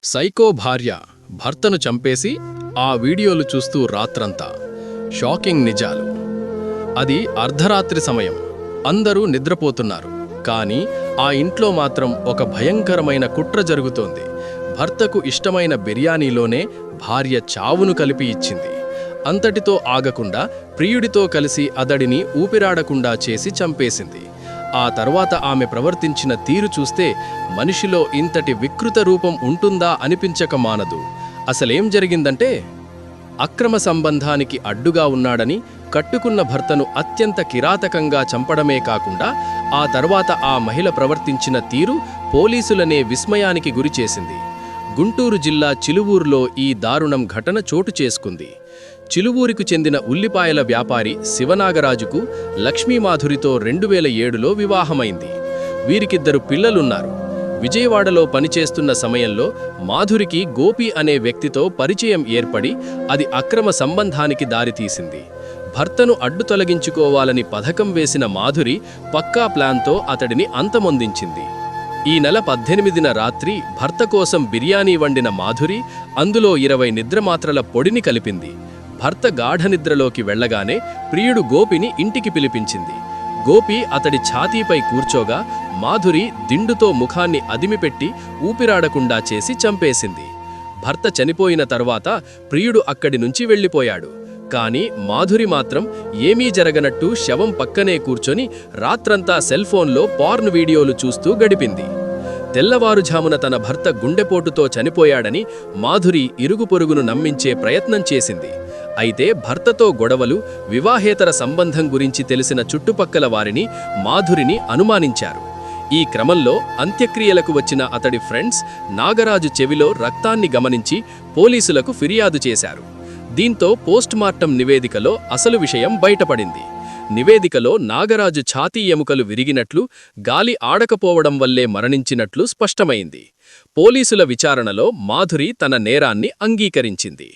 Psycho భార్య భర్తను చంపేసి ఆ వీడియోలు చూస్తూ రాత్రంతా షాకింగ్ నిజాలు. అది అర్ధరాత్రి సమయం. అందరూ నిద్రపోతున్నారు. కానీ ఆ ఇంట్లో మాత్రం ఒక భయంకరమైన కుట్ర జరుగుతోంది. భర్తకు ఇష్టమైన బిర్యానీలోనే భార్య చావును కలిపి ఇచ్చింది. అంతటితో ఆగకుండా ప్రియుడితో కలిసి అతడిని ఊపిరాడకుండా చేసి చంపేసింది. ఆ తర్వాత ఆమె ప్రవర్తించిన తీరు చూస్తే మనిషిలో ఇంతటి వికృత రూపం ఉంటుందా అనిపించక మానదు. అసలేం జరిగిందంటే, అక్రమ సంబంధానికి అడ్డుగా ఉన్నాడని కట్టుకున్న భర్తను అత్యంత కిరాతకంగా చంపడమే కాకుండా ఆ తర్వాత ఆ మహిళ ప్రవర్తించిన తీరు పోలీసులనే విస్మయానికి గురిచేసింది. గుంటూరు జిల్లా చిలువూరులో ఈ దారుణం ఘటన చోటు చేసుకుంది. చిలువూరుకు చెందిన ఉల్లిపాయల వ్యాపారి శివనాగరాజుకు లక్ష్మీమాధురితో 2007లో వివాహమైంది. వీరికిద్దరు పిల్లలున్నారు. విజయవాడలో పనిచేస్తున్న సమయంలో మాధురికి గోపి అనే వ్యక్తితో పరిచయం ఏర్పడి అది అక్రమ సంబంధానికి దారితీసింది. భర్తను అడ్డు తొలగించుకోవాలని పథకం వేసిన మాధురి పక్కా ప్లాన్తో అతడిని అంతమొందించింది. ఈ నెల 18న రాత్రి భర్త కోసం బిర్యానీ వండిన మాధురి అందులో 20 నిద్రమాత్రల పొడిని కలిపింది. భర్త గాఢనిద్రలోకి వెళ్లగానే ప్రియుడు గోపిని ఇంటికి పిలిపించింది. గోపి అతడి ఛాతీపై కూర్చోగా మాధురి దిండుతో ముఖాన్ని అదిమిపెట్టి ఊపిరాడకుండా చేసి చంపేసింది. భర్త చనిపోయిన తర్వాత ప్రియుడు అక్కడి నుంచి వెళ్లిపోయాడు. కాని మాధురి మాత్రం ఏమీ జరగనట్టు శవం పక్కనే కూర్చొని రాత్రంతా సెల్ఫోన్లో పార్న్ వీడియోలు చూస్తూ గడిపింది. తెల్లవారుఝామున తన భర్త గుండెపోటుతో చనిపోయాడని మాధురి ఇరుగు పొరుగును నమ్మించే ప్రయత్నం చేసింది. అయితే భర్తతో గొడవలు, వివాహేతర సంబంధం గురించి తెలిసిన చుట్టుపక్కల వారిని మాధురిని అనుమానించారు. ఈ క్రమంలో అంత్యక్రియలకు వచ్చిన అతడి ఫ్రెండ్స్ నాగరాజు చెవిలో రక్తాన్ని గమనించి పోలీసులకు ఫిర్యాదు చేశారు. దీంతో పోస్ట్మార్టం నివేదికలో అసలు విషయం బయటపడింది. నివేదికలో నాగరాజు ఛాతీ ఎముకలు విరిగినట్లు, గాలి ఆడకపోవడం వల్లే మరణించినట్లు స్పష్టమైంది. పోలీసుల విచారణలో మాధురి తన నేరాన్ని అంగీకరించింది.